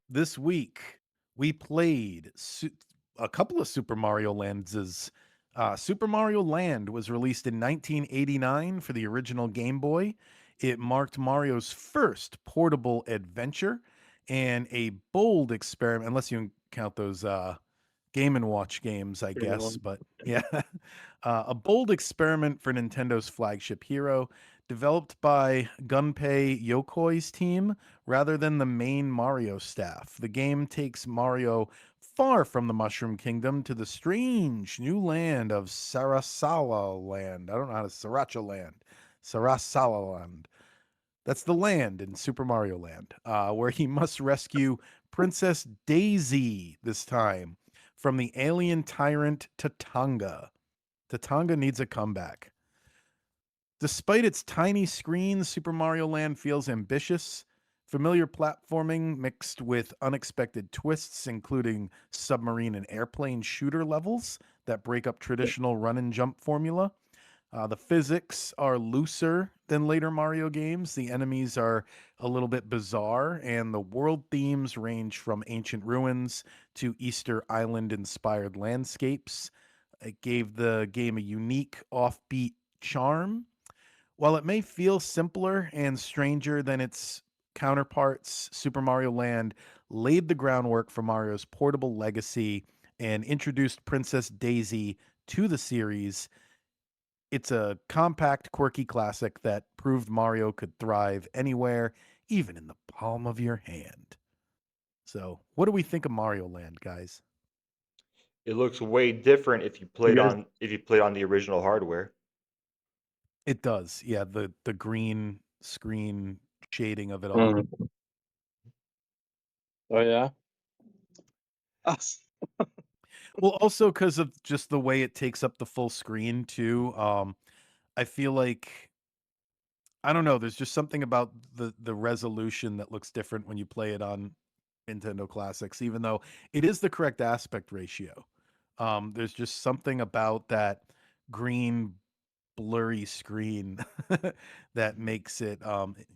This week we played a couple of Super Mario Lands. Super Mario Land was released in 1989 for the original Game Boy. It marked Mario's first portable adventure and a bold experiment, unless you count those Game and Watch games, I Pretty guess. long. But yeah, a bold experiment for Nintendo's flagship hero, developed by Gunpei Yokoi's team rather than the main Mario staff. The game takes Mario far from the Mushroom Kingdom to the strange new land of Sarasala Land. I don't know how to Sriracha Land. Sarasala Land. That's the land in Super Mario Land, where he must rescue Princess Daisy this time from the alien tyrant Tatanga. Tatanga needs a comeback. Despite its tiny screen, Super Mario Land feels ambitious. Familiar platforming mixed with unexpected twists, including submarine and airplane shooter levels that break up Yeah. traditional run and jump formula. The physics are looser than later Mario games. The enemies are a little bit bizarre, and the world themes range from ancient ruins to Easter Island inspired landscapes. It gave the game a unique, offbeat charm. While it may feel simpler and stranger than its counterparts, Super Mario Land laid the groundwork for Mario's portable legacy and introduced Princess Daisy to the series. It's a compact, quirky classic that proved Mario could thrive anywhere, even in the palm of your hand. So, what do we think of Mario Land, guys? It looks way different You guys, if you played on the original hardware. It does. Yeah, the green screen shading of it all. mm, oh yeah. Us. Well, also because of just the way it takes up the full screen too. I feel like I don't know, there's just something about the resolution that looks different when you play it on Nintendo Classics, even though it is the correct aspect ratio. There's just something about that green blurry screen that makes it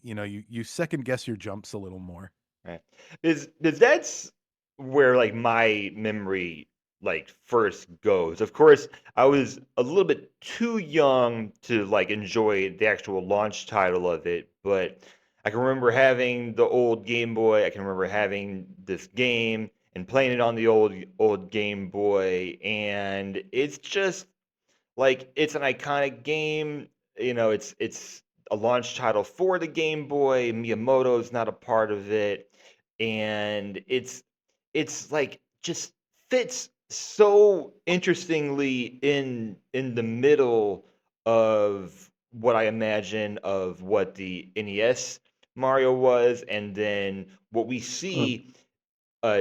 you second guess your jumps a little more. Right. Is that's where like my memory like first goes. Of course, I was a little bit too young to like enjoy the actual launch title of it, but I can remember having the old Game Boy. I can remember having this game and playing it on the old Game Boy, and it's just like it's an iconic game. It's a launch title for the Game Boy. Miyamoto's not a part of it, and it's like just fits so interestingly in the middle of what I imagine of what the NES Mario was, and then what we Mm, see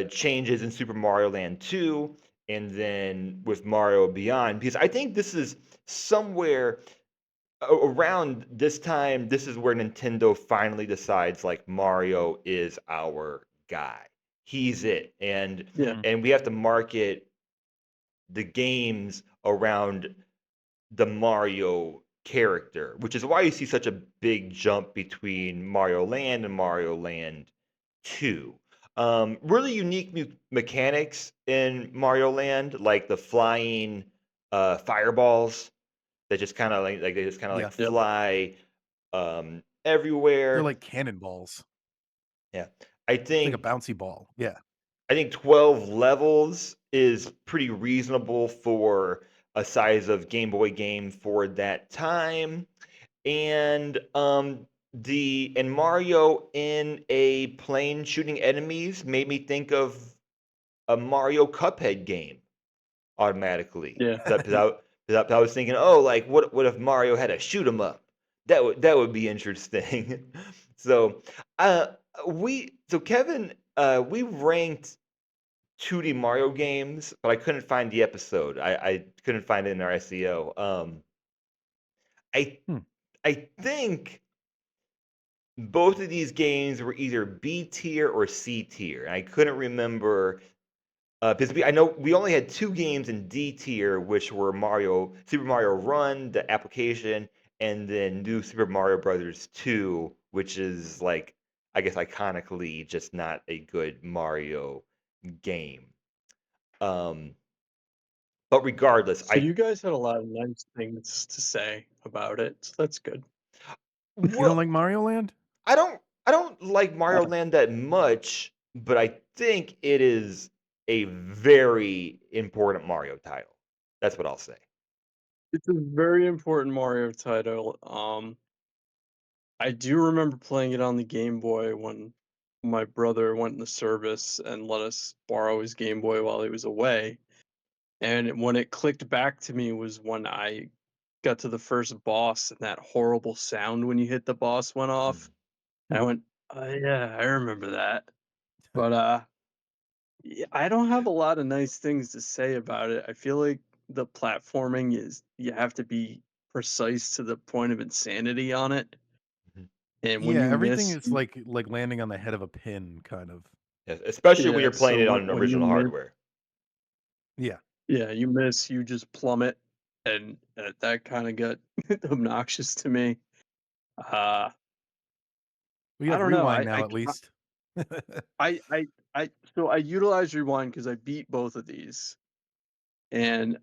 changes in Super Mario Land 2 and then with Mario Beyond, because I think this is somewhere around this time. This is where Nintendo finally decides like Mario is our guy. He's it. And yeah. Mm. and we have to market the games around the Mario character, which is why you see such a big jump between Mario Land and Mario Land 2. Really unique mechanics in Mario Land, like the flying fireballs that just kind of like they just kind of like Yeah, Yep. fly they're everywhere. like cannonballs. Yeah, I It's like a think bouncy ball. Yeah. I think 12 levels is pretty reasonable for a size of Game Boy game for that time. And the and Mario in a plane shooting enemies made me think of a Mario Cuphead game automatically. Yeah. 'Cause I was thinking, oh, like what if Mario had a shoot 'em up? That would be interesting. so uh Kevin, we ranked 2D Mario games, but I couldn't find the episode. I couldn't find it in our SEO. I Hmm. I think both of these games were either B tier or C tier. And I couldn't remember because I know we only had two games in D tier, which were Super Mario Run, the application, and then New Super Mario Brothers 2, which is like I guess iconically just not a good Mario game. Um, but regardless, So you guys had a lot of nice things to say about it. So that's good. You don't well, like Mario Land? I don't like Mario Land that much, but I think it is a very important Mario title. That's what I'll say. It's a very important Mario title. I do remember playing it on the Game Boy when my brother went in the service and let us borrow his Game Boy while he was away. And when it clicked back to me was when I got to the first boss and that horrible sound when you hit the boss went off. Mm. I went, "Oh, yeah, I remember that." But yeah, I don't have a lot of nice things to say about it. I feel like the platforming is you have to be precise to the point of insanity on it. Mhm. And when Yeah, you everything miss, is like landing on the head of a pin, kind of. Yes, especially when yeah, you're playing so it on when you original miss, hardware. Yeah, yeah, you miss, you just plummet, and that kind of got obnoxious to me. Uh, we I have don't know. rewind now at least. I, I, so I utilize rewind because I beat both of these, and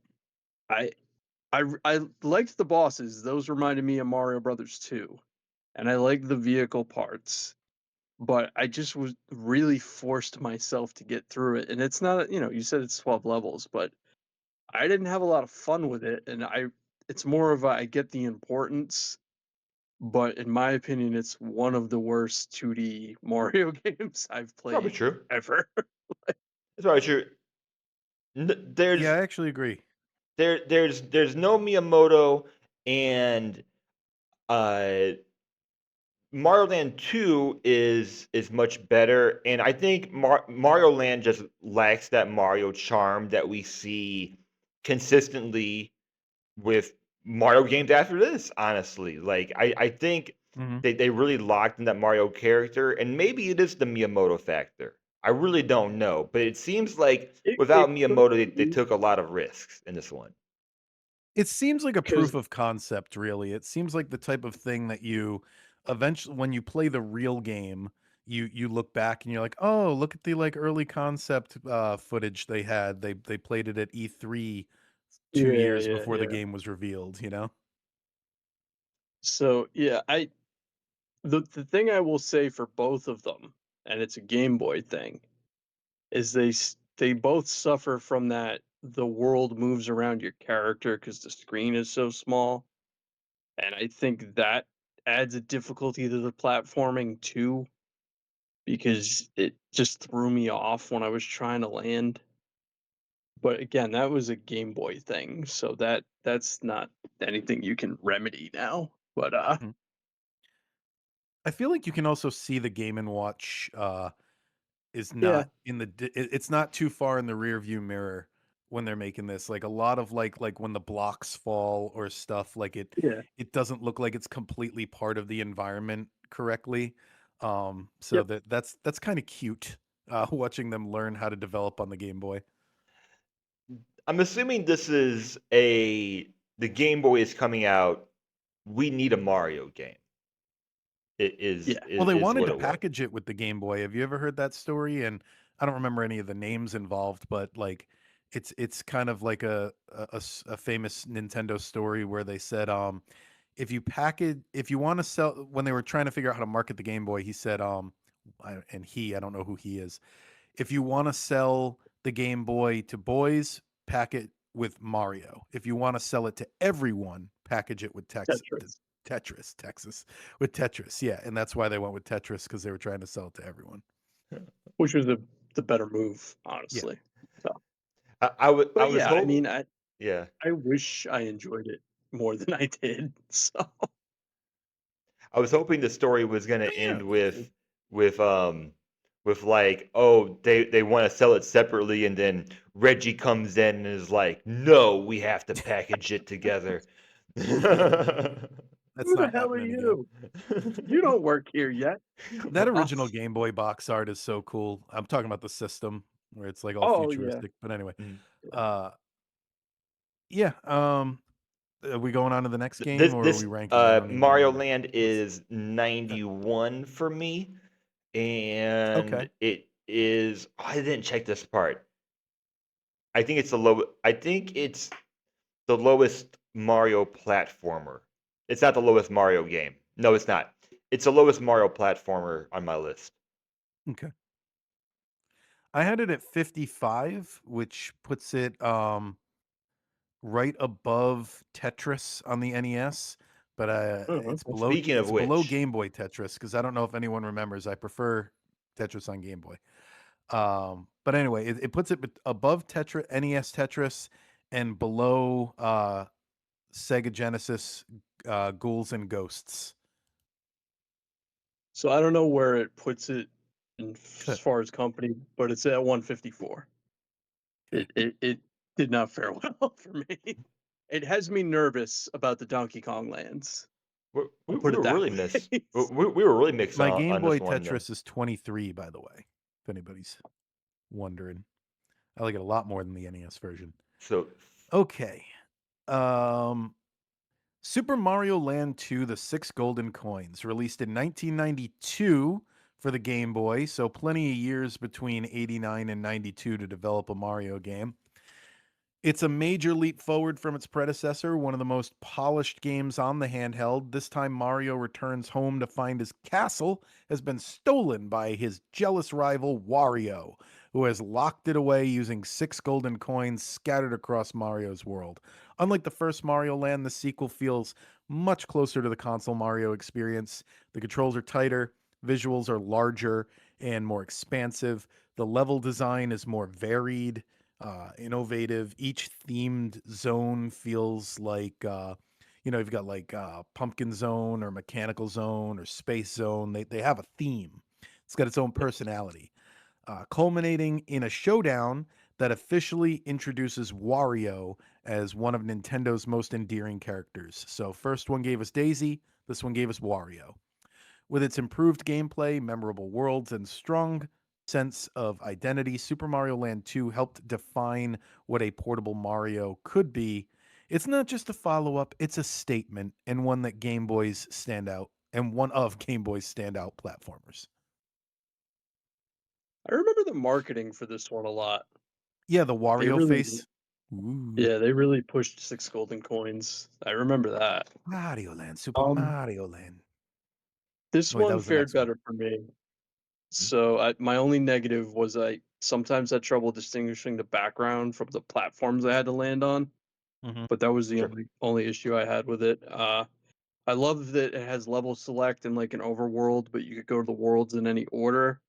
I, I liked the bosses. Those reminded me of Mario Brothers 2, and I liked the vehicle parts. But I just was really forced myself to get through it, and it's not, you said it's 12 levels, but I didn't have a lot of fun with it, and it's more of a, I get the importance, but in my opinion, it's one of the worst 2D Mario games I've Probably played true. ever. It's probably true. Yeah, There's I actually agree. there's no Miyamoto, and uh Mario Land 2 is much better, and I think Mario Land just lacks that Mario charm that we see consistently with Mario games after this, honestly. Like I think Mhm. they really locked in that Mario character, and maybe it is the Miyamoto factor. I really don't know, but it seems like It without could Miyamoto, they be took a lot of risks in this one. It seems like a because proof of concept, really. It seems like the type of thing that you eventually, when you play the real game, you look back and you're like, oh, look at the like early concept footage they had. They played it at E3 2 years yeah, before the yeah. game was revealed. You know? So yeah, the thing I will say for both of them, and it's a Game Boy thing, is they both suffer from that the world moves around your character because the screen is so small, and I think that adds a difficulty to the platforming too, because it just threw me off when I was trying to land. But again, that was a Game Boy thing, so that's not anything you can remedy now. But Mhm. I feel like you can also see the Game and Watch is yeah, not in the it's not too far in the rear view mirror when they're making this. Like a lot of like when the blocks fall or stuff, like yeah, it doesn't look like it's completely part of the environment correctly. So yep. that's kind of cute watching them learn how to develop on the Game Boy. I'm assuming this is the Game Boy is coming out. We need a Mario game. It is Yeah. Well, they is wanted what to it was. package it with the Game Boy. Have you ever heard that story? And I don't remember any of the names involved, but like it's kind of like a famous Nintendo story where they said if you want to sell when they were trying to figure out how to market the Game Boy, he said I don't know who he is. If you want to sell the Game Boy to boys, pack it with Mario. If you want to sell it to everyone, package it with Tetris. Texas, with Tetris. Yeah, and that's why they went with Tetris because they were trying to sell it to everyone. Which was the better move, Yeah. honestly. So, I but was yeah, I hope mean, yeah. I wish I enjoyed it more than I did. So, I was hoping the story was gonna Oh, yeah. end with with like, oh, they want to sell it separately, and then Reggie comes in and is like, no, we have to package it together. That's who the not hell are happening again. you? You don't work here yet. That Uh, original Game Boy box art is so cool. I'm talking about the system where it's like all oh yeah. futuristic. But anyway, Mm. Yeah. uh, yeah. Are we going on to the next game, This or are we this ranking? I don't even Mario remember. Land Let's. is 91 for me. and Okay. it is. Oh, I didn't check this part. I think it's the low. I think it's the lowest Mario platformer. It's not the lowest Mario game. No, it's not. It's the lowest Mario platformer on my list. Okay. I had it at 55, which puts it right above Tetris on the NES, but Oh, Well, speaking of it's below which, Game Boy Tetris because I don't know if anyone remembers. I prefer Tetris on Game Boy. But anyway, it puts it above Tetris, NES Tetris, and below Sega Genesis Ghouls and Ghosts. so I don't know where it puts it as far as company, but it's at 154. Okay. It did not fare well for me. It has me nervous about the Donkey Kong lands. I'll we put it were that really mixed. way. We were really mixed My Game on Boy this one then. Tetris is 23, by the way, if anybody's wondering. I like it a lot more than the NES version. So Okay. Um, Super Mario Land 2: The Six Golden Coins, released in 1992 for the Game Boy, so plenty of years between 89 and 92 to develop a Mario game. It's a major leap forward from its predecessor, one of the most polished games on the handheld. This time, Mario returns home to find his castle has been stolen by his jealous rival, Wario, who has locked it away using six golden coins scattered across Mario's world. Unlike the first Mario Land, the sequel feels much closer to the console Mario experience. The controls are tighter, visuals are larger and more expansive. The level design is more varied, innovative. Each themed zone feels like, you've got like Pumpkin Zone or Mechanical Zone or Space Zone. They have a theme. It's got its own personality, culminating in a showdown that officially introduces Wario as one of Nintendo's most endearing characters. So, first one gave us Daisy, this one gave us Wario. With its improved gameplay, memorable worlds, and strong sense of identity, Super Mario Land 2 helped define what a portable Mario could be. It's not just a follow up, it's a statement and one that Game Boys stand out and one of Game Boy's standout platformers. I remember the marketing for this one a lot. Yeah, the They Wario really face. Ooh. Yeah, they really pushed 6 golden coins. I remember that. Mario Land, Super Um, Mario Land. this Oh, wait, that one was the fared next one. better for me. mm, So, my only negative was I sometimes had trouble distinguishing the background from the platforms I had to land on, Hmm. but that was the sure. only issue I had with it. I love that it has level select and, like, an overworld, but you could go to the worlds in any order.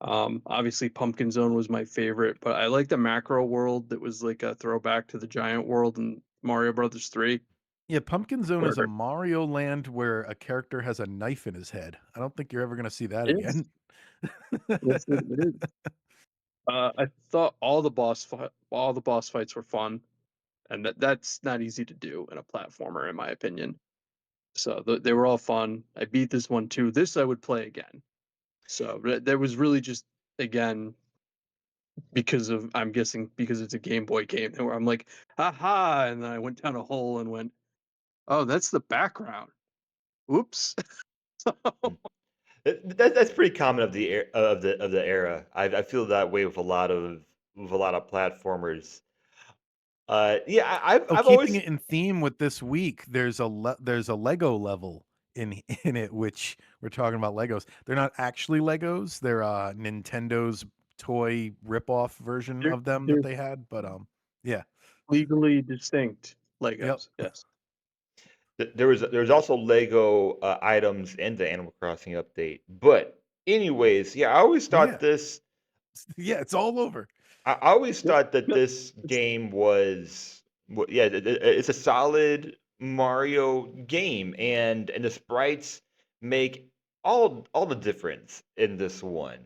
Obviously, Pumpkin Zone was my favorite, but I like the macro world that was like a throwback to the giant world in Mario Brothers 3. Yeah, Pumpkin Zone Where is a Mario Land where a character has a knife in his head. I don't think you're ever going to see that Yes, again. yes, it is. I thought all the boss fights were fun, and that's not easy to do in a platformer, in my opinion. So they were all fun. I beat this one too. This I would play again. So there was really just again because of I'm guessing because it's a Game Boy game where I'm like, haha, and then I went down a hole and went, oh, that's the background. Oops. So, Mm. That's pretty common of the era. I feel that way with a lot of platformers. Yeah, Oh, I've keeping always. it in theme with this week, there's a Lego level in in it, which we're talking about Legos. They're not actually Legos. They're Nintendo's toy ripoff version of them that they're they had. But yeah, legally distinct yep, Legos. Yes. There was also Lego items in the Animal Crossing update. But anyways, yeah, I always thought yeah, this. yeah. It's all over. I always Yep. thought that Yep. this It's game was, yeah, it's a solid Mario game, and the sprites make all the difference in this one.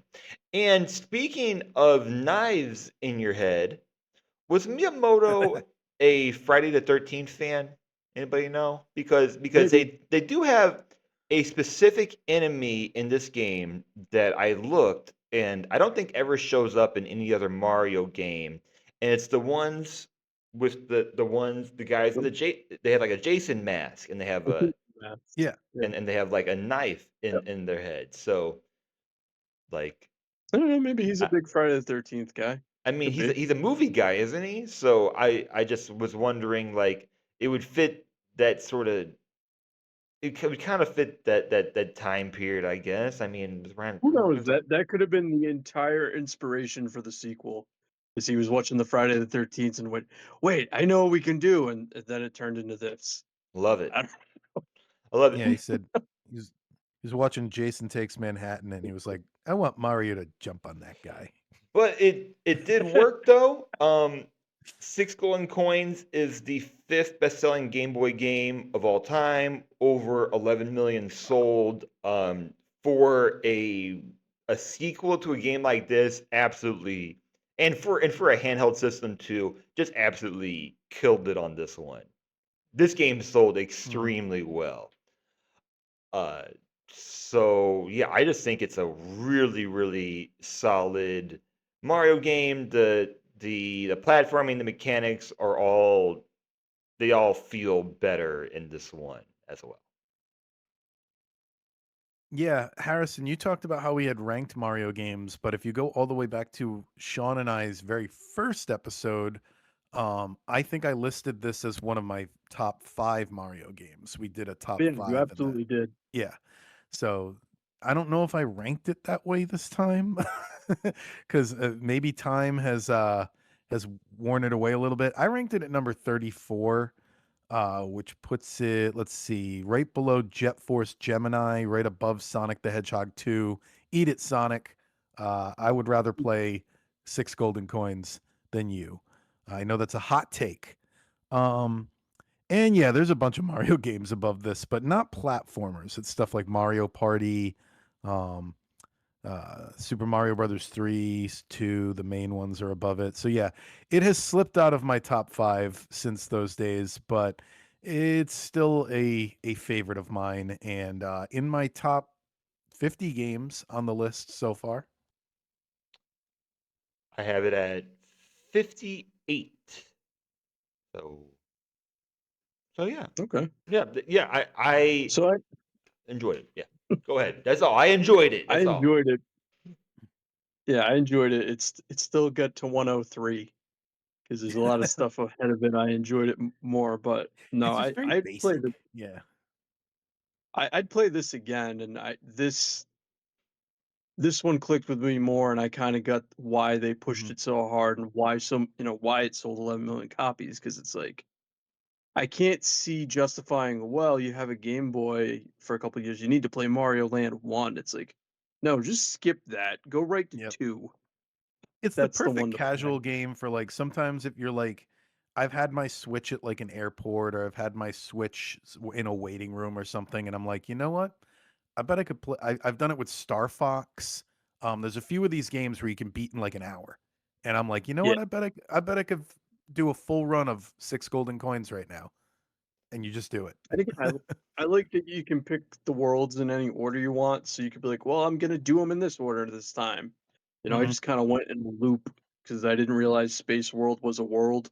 And speaking of knives in your head, was Miyamoto a Friday the 13th fan? Anybody know? Because maybe. they do have a specific enemy in this game that I looked and I don't think ever shows up in any other Mario game. And it's the ones with the guys in they have like a Jason mask and they have a Yes. Yeah. Yeah. and they have like a knife Yep. in their head. So Like, I don't know, maybe he's a I, big Friday the 13th guy. I mean, Could be. he's a movie guy, isn't he? So I just was wondering, like, it would fit that sort of would kind of fit that time period, I guess. I mean, it was around, Who it knows? was like, That could have been the entire inspiration for the sequel. Is he was watching the Friday the 13th and went, "Wait, I know what we can do," and then it turned into this. love it. I don't I love Yeah, he it. said he was watching Jason Takes Manhattan, and he was like, "I want Mario to jump on that guy." But it did work though. Six Golden Coins is the fifth best-selling Game Boy game of all time, over 11 million sold. For a sequel to a game like this, absolutely, and for a handheld system too, just absolutely killed it on this one. This game sold Mhm. extremely well. Uh, so yeah, I just think it's a really, really solid Mario game. The platforming, the mechanics are all they all feel better in this one as well. Yeah, Harrison, you talked about how we had ranked Mario games, but if you go all the way back to Sean and I's very first episode, I think I listed this as one of my top 5 Mario games. We did a top Yeah, you 5 in that. absolutely did. Yeah. So, I don't know if I ranked it that way this time, 'cause, maybe time has worn it away a little bit. I ranked it at number 34, which puts it, let's see, right below Jet Force Gemini, right above Sonic the Hedgehog 2. Eat it, Sonic. I would rather play 6 golden coins than you. I know that's a hot take. Um, and yeah, there's a bunch of Mario games above this, but not platformers. It's stuff like Mario Party, um, Super Mario Brothers 3, 2, the main ones are above it. So yeah, it has slipped out of my top 5 since those days, but it's still a favorite of mine and in my top 50 games on the list so far. I have it at 58. So yeah, Okay. yeah. I So enjoyed it. Yeah, go ahead. That's all. I enjoyed it. I That's all. enjoyed it. Yeah, I enjoyed it. It's still got to 103 because there's a lot of stuff ahead of it. I enjoyed it more, but no, It's just very I'd play basic. the Yeah. I'd play this again, and this one clicked with me more, and I kind of got why they pushed Mhm. it so hard and why why it sold 11 million copies because it's like I can't see justifying. Well, you have a Game Boy for a couple years, you need to play Mario Land 1. It's like, no, just skip that. Go right to Yep. 2. It's the That's the perfect one to play. casual game for, like, sometimes if you're like, I've had my Switch at, like, an airport, or I've had my Switch in a waiting room or something, and I'm like, you know what? I bet I could play. I've done it with Star Fox. There's a few of these games where you can beat in like an hour, and I'm like, you know Yeah, what? I bet I could do a full run of 6 golden coins right now, and you just do it. I think I like that you can pick the worlds in any order you want, so you could be like, "Well, I'm gonna do them in this order this time." I Hmm. just kinda went in a loop because I didn't realize Space World was a world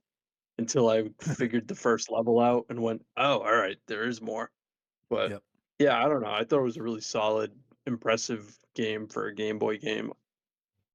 until I figured the first level out and went, "Oh, alright, there is more." But, Yep. yeah, I don't know, I thought it was a really solid, impressive game for a Game Boy game.